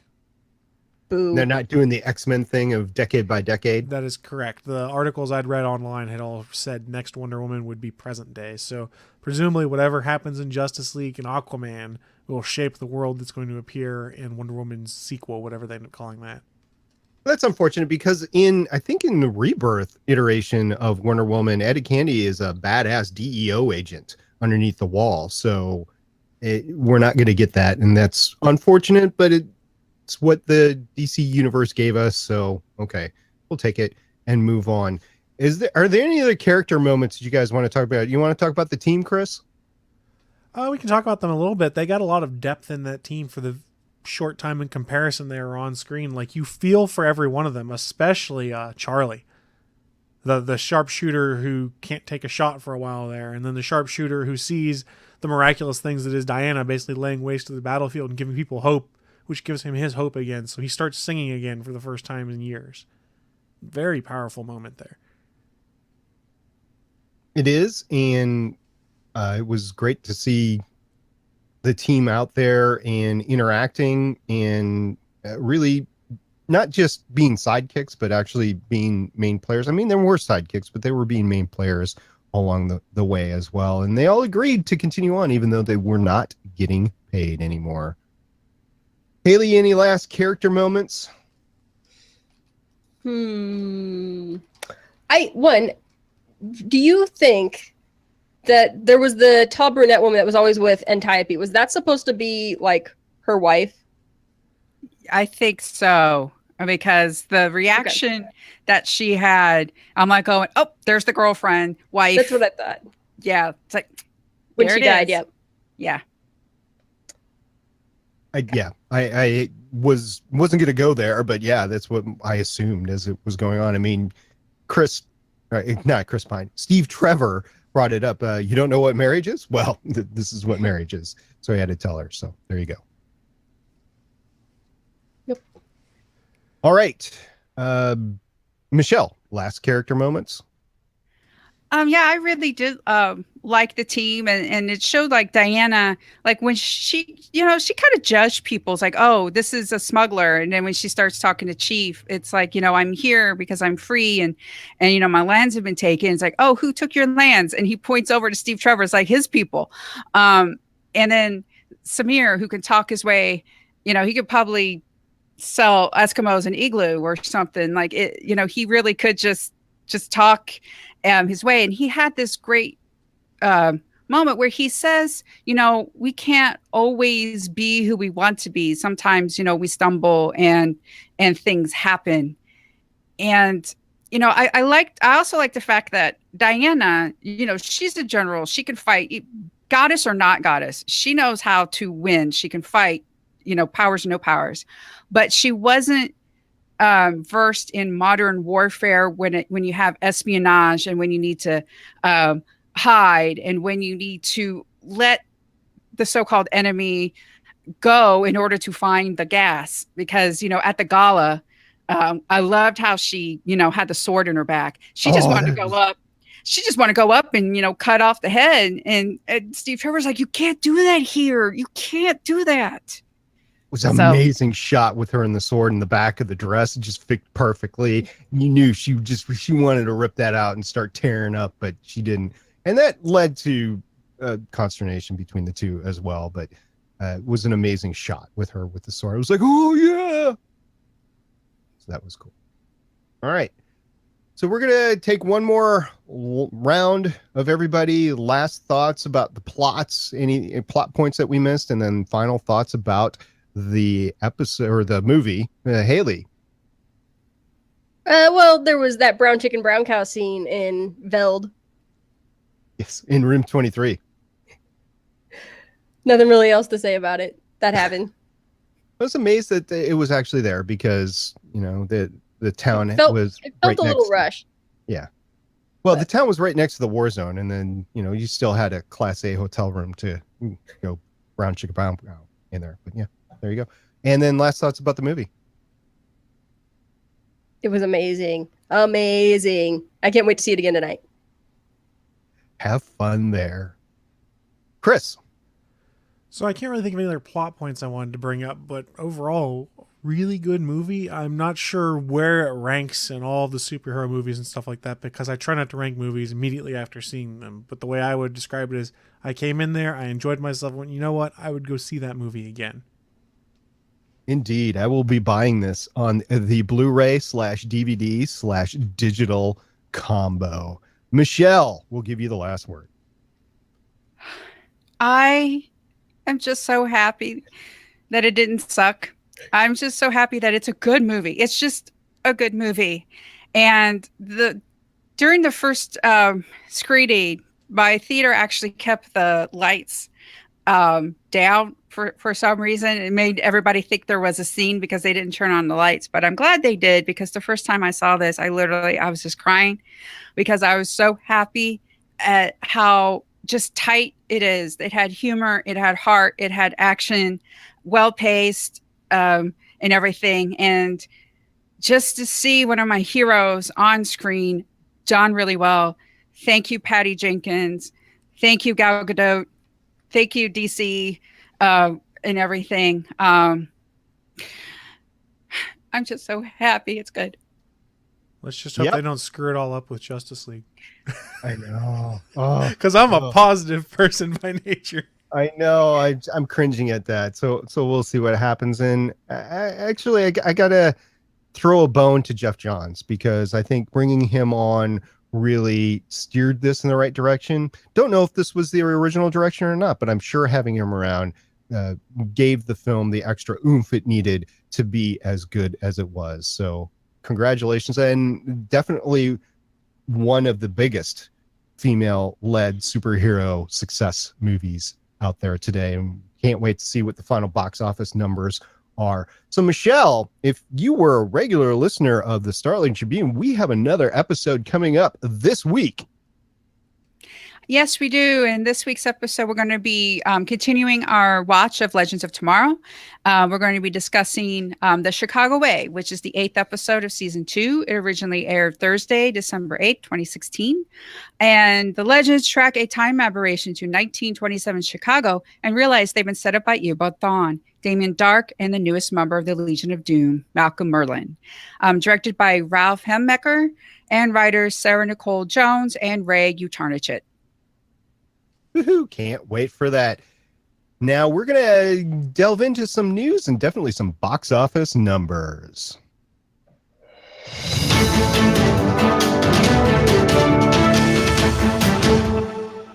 Boo. They're not doing the X-Men thing of decade by decade. That is correct. The articles I'd read online had all said next Wonder Woman would be present day. So presumably whatever happens in Justice League and Aquaman will shape the world that's going to appear in Wonder Woman's sequel, whatever they end up calling that. That's unfortunate, because I think in the Rebirth iteration of Wonder Woman, Etta Candy is a badass DEO agent underneath the wall. So we're not going to get that. And that's unfortunate, but it's what the DC universe gave us. So, okay, we'll take it and move on. Are there any other character moments that you guys want to talk about? You want to talk about the team, Chris? We can talk about them a little bit. They got a lot of depth in that team for the short time in comparison they were on screen. Like, you feel for every one of them, especially Charlie. the sharpshooter who can't take a shot for a while there, and then the sharpshooter who sees the miraculous things that is Diana basically laying waste to the battlefield and giving people hope, which gives him his hope again. So he starts singing again for the first time in years. Very powerful moment there. It is, and it was great to see the team out there and interacting and really not just being sidekicks, but actually being main players. I mean, there were sidekicks, but they were being main players along the way as well. And they all agreed to continue on, even though they were not getting paid anymore. Haley, any last character moments? Do you think that there was the tall brunette woman that was always with Antiope? Was that supposed to be like her wife? I think so, because the reaction that she had, I'm like going, oh, there's the girlfriend, wife. That's what I thought. Yeah, it's like When she died, yep. Yeah. I wasn't going to go there, but yeah, that's what I assumed as it was going on. I mean, not Chris Pine, Steve Trevor brought it up. You don't know what marriage is? Well, this is what marriage is. So he had to tell her. So there you go. Yep. All right. Michelle, last character moments. Yeah, I really did like the team, and it showed like Diana, like when she kind of judged people. It's like, oh, this is a smuggler, and then when she starts talking to Chief, it's like, I'm here because I'm free, and my lands have been taken. It's like, oh, who took your lands? And he points over to Steve Trevor. It's like his people, and then Samir, who can talk his way, he could probably sell Eskimos an igloo or something. Like it, he really could just talk his way. And he had this great moment where he says, we can't always be who we want to be. Sometimes, we stumble and things happen. And, I also like the fact that Diana, she's a general. She can fight, goddess or not goddess. She knows how to win. She can fight, powers or no powers. But she wasn't versed in modern warfare when you have espionage and when you need to hide and when you need to let the so-called enemy go in order to find the gas. Because, at the gala, I loved how she, had the sword in her back. She just wanted to go up. She just wanted to go up and, cut off the head. And Steve Trevor's like, you can't do that here. You can't do that. Was an amazing shot with her in the sword in the back of the dress. It just fit perfectly. You knew she wanted to rip that out and start tearing up, but she didn't. And that led to consternation between the two as well. But it was an amazing shot with her with the sword. It was like, oh yeah. So that was cool. All right. So we're going to take one more round of everybody. Last thoughts about the plots, any plot points that we missed, and then final thoughts about the episode or the movie. Haley. Well, there was that brown chicken, brown cow scene in Veld. Yes, in room 23. Nothing really else to say about it. That happened. I was amazed that it was actually there because, the town it felt was a little rushed. Yeah. Well, the town was right next to the war zone, and then, you still had a Class A hotel room to go brown chicken, brown cow in there. But yeah. There you go. And then last thoughts about the movie. It was amazing. Amazing. I can't wait to see it again tonight. Have fun there. Chris. So I can't really think of any other plot points I wanted to bring up, but overall, really good movie. I'm not sure where it ranks in all the superhero movies and stuff like that, because I try not to rank movies immediately after seeing them. But the way I would describe it is I came in there, I enjoyed myself, went, you know what? I would go see that movie again. Indeed, I will be buying this on the Blu-ray /DVD /digital combo. Michelle, we'll give you the last word. I am just so happy that it didn't suck. I'm just so happy that it's a good movie. It's just a good movie. And during the first screening, my theater actually kept the lights down for some reason. It made everybody think there was a scene because they didn't turn on the lights. But I'm glad they did, because the first time I saw this, I was just crying because I was so happy at how just tight it is. It had humor, it had heart, it had action, well paced, and everything. And just to see one of my heroes on screen done really well. Thank you, Patty Jenkins. Thank you, Gal Gadot. Thank you, DC, and everything. I'm just so happy. It's good. Let's just hope they don't screw it all up with Justice League. I know. Because I'm a positive person by nature. I know. I'm cringing at that. So we'll see what happens. And I gotta throw a bone to Jeff Johns, because I think bringing him on really steered this in the right direction. Don't know if this was the original direction or not, but I'm sure having him around gave the film the extra oomph it needed to be as good as it was. So congratulations, and definitely one of the biggest female-led superhero success movies out there today, and can't wait to see what the final box office numbers are. So Michelle, if you were a regular listener of the Starling Tribune, we have another episode coming up this week. Yes, we do. In this week's episode, we're going to be continuing our watch of Legends of Tomorrow. We're going to be discussing The Chicago Way, which is the 8th episode of season 2. It originally aired Thursday, December 8th, 2016. And the Legends track a time aberration to 1927 Chicago and realize they've been set up by U-Boat Thawne, Damien Dark, and the newest member of the Legion of Doom, Malcolm Merlin. Directed by Ralph Hemmecker and writers Sarah Nicole Jones and Ray Utarnichit. Woohoo! Can't wait for that. Now we're going to delve into some news and definitely some box office numbers.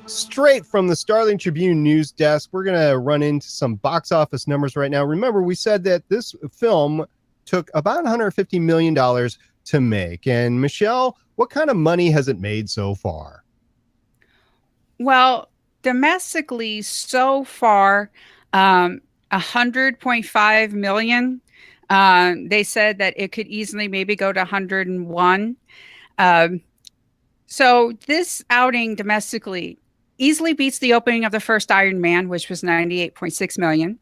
Straight from the Starling Tribune news desk, we're going to run into some box office numbers right now. Remember, we said that this film took about $150 million to make. And Michelle, what kind of money has it made so far? Well, domestically, so far, 100.5 million. They said that it could easily maybe go to 101. So this outing domestically easily beats the opening of the first Iron Man, which was 98.6 million.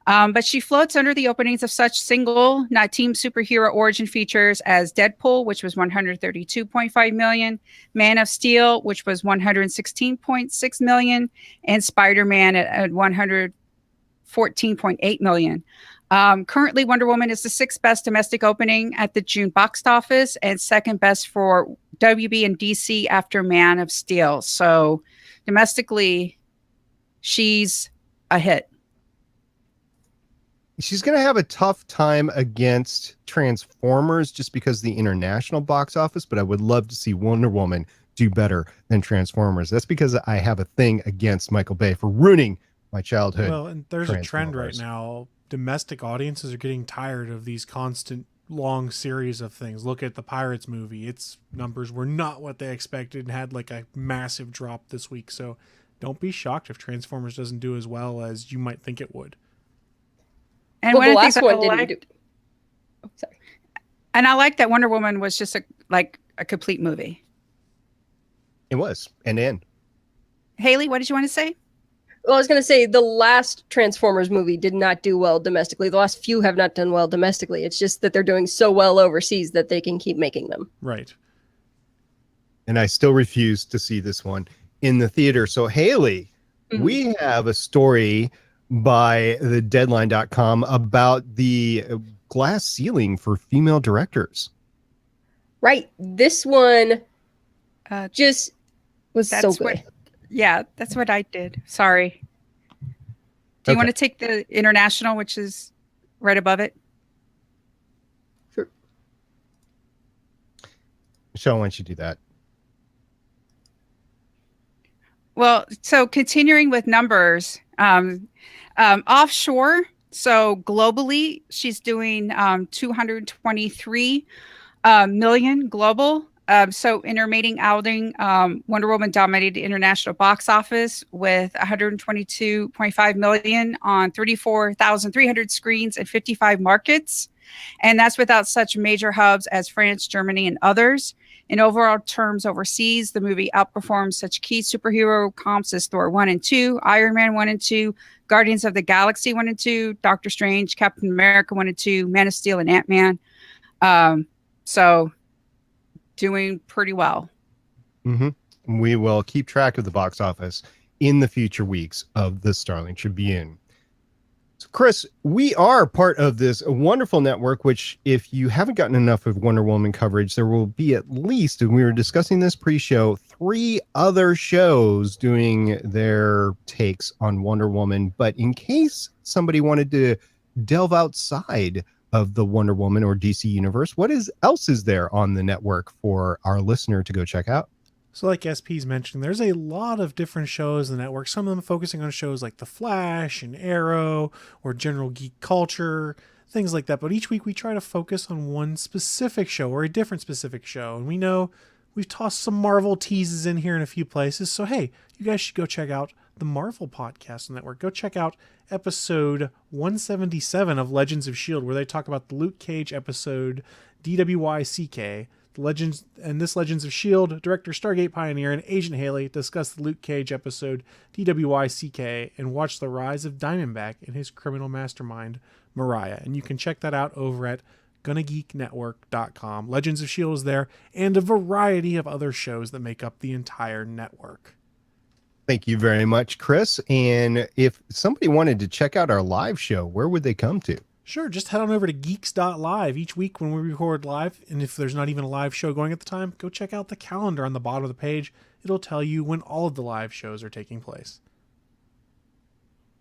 But she floats under the openings of such single, not team superhero origin features as Deadpool, which was 132.5 million, Man of Steel, which was 116.6 million, and Spider-Man at 114.8 million. Currently, Wonder Woman is the 6th best domestic opening at the June box office and 2nd best for WB and DC after Man of Steel. So domestically, she's a hit. She's going to have a tough time against Transformers just because of the international box office, but I would love to see Wonder Woman do better than Transformers. That's because I have a thing against Michael Bay for ruining my childhood. Well, and there's a trend right now. Domestic audiences are getting tired of these constant long series of things. Look at the Pirates movie. Its numbers were not what they expected and had like a massive drop this week. So don't be shocked if Transformers doesn't do as well as you might think it would. And well, the last one didn't do. Oh, sorry. And I like that Wonder Woman was just a complete movie. It was, end. Haley, what did you want to say? Well, I was going to say the last Transformers movie did not do well domestically. The last few have not done well domestically. It's just that they're doing so well overseas that they can keep making them. Right. And I still refuse to see this one in the theater. So, Haley, we have a story by the deadline.com about the glass ceiling for female directors. Right. This one just was so good. That's what I did. Sorry. Do you want to take the international, which is right above it? Sure. Michelle, why don't you do that? Well, so continuing with numbers, offshore. So globally, she's doing 223 million global. So in her mating outing, Wonder Woman dominated the international box office with 122.5 million on 34,300 screens in 55 markets. And that's without such major hubs as France, Germany, and others. In overall terms overseas, the movie outperforms such key superhero comps as Thor 1 and 2, Iron Man 1 and 2, Guardians of the Galaxy 1 and 2, Doctor Strange, Captain America 1 and 2, Man of Steel, and Ant-Man. So doing pretty well. Mm-hmm. We will keep track of the box office in the future weeks of the Starling Tribune. So Chris, we are part of this wonderful network, which if you haven't gotten enough of Wonder Woman coverage, there will be at least, and we were discussing this pre-show, 3 other shows doing their takes on Wonder Woman. But in case somebody wanted to delve outside of the Wonder Woman or DC universe, what else is there on the network for our listener to go check out? So like SP's mentioned, there's a lot of different shows in the network, some of them focusing on shows like The Flash and Arrow or general geek culture, things like that. But each week we try to focus on one specific show or a different specific show. And we know we've tossed some Marvel teases in here in a few places. So, hey, you guys should go check out the Marvel Podcast Network. Go check out episode 177 of Legends of S.H.I.E.L.D., where they talk about the Luke Cage episode DWYCK. Legends of S.H.I.E.L.D. Director Stargate Pioneer and Agent Haley discuss the Luke Cage episode DWYCK and watch the rise of Diamondback and his criminal mastermind Mariah. And you can check that out over at GonnaGeekNetwork.com. Legends of S.H.I.E.L.D. is there, and a variety of other shows that make up the entire network. Thank you very much, Chris. And if somebody wanted to check out our live show, where would they come to? Sure, just head on over to geeks.live each week when we record live. And if there's not even a live show going at the time, go check out the calendar on the bottom of the page. It'll tell you when all of the live shows are taking place.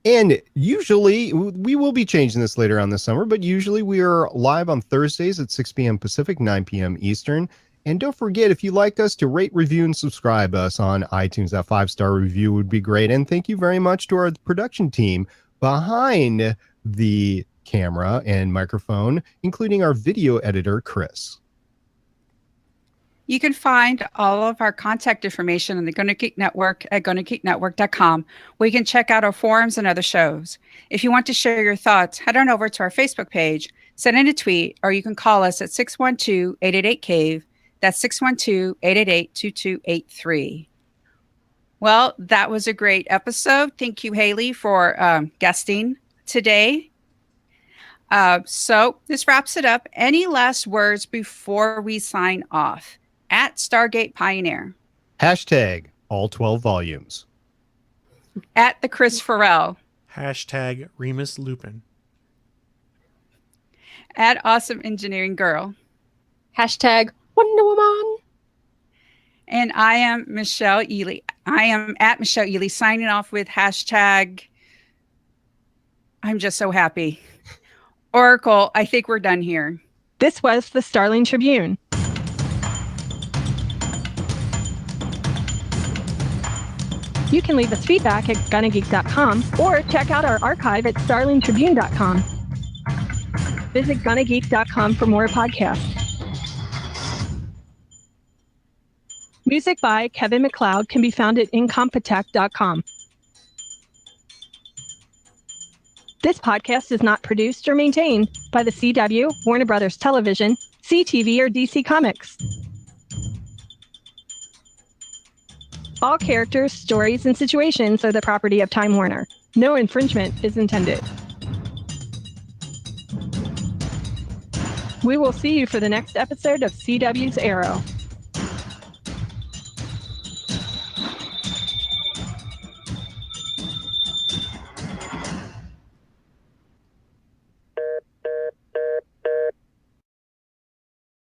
And usually, we will be changing this later on this summer, but usually we are live on Thursdays at 6 p.m. Pacific, 9 p.m. Eastern. And don't forget, if you like us, to rate, review, and subscribe us on iTunes. That 5-star review would be great. And thank you very much to our production team behind the camera and microphone, including our video editor, Chris. You can find all of our contact information on the Gonna Geek Network at GonnaGeekNetwork.com, where you can check out our forums and other shows. If you want to share your thoughts, head on over to our Facebook page, send in a tweet, or you can call us at 612-888-CAVE. That's 612-888-2283. Well, that was a great episode. Thank you, Haley, for guesting today. So this wraps it up. Any last words before we sign off? At Stargate Pioneer. Hashtag all 12 volumes. At the Chris Farrell. Hashtag Remus Lupin. At Awesome Engineering Girl. Hashtag Wonder Woman. And I am Michelle Ely. I am at Michelle Ely, signing off with hashtag I'm just so happy. Oracle, I think we're done here. This was the Starling Tribune. You can leave us feedback at GonnaGeek.com or check out our archive at StarlingTribune.com. Visit GonnaGeek.com for more podcasts. Music by Kevin MacLeod can be found at Incompetech.com. This podcast is not produced or maintained by the CW, Warner Brothers Television, CTV, or DC Comics. All characters, stories, and situations are the property of Time Warner. No infringement is intended. We will see you for the next episode of CW's Arrow.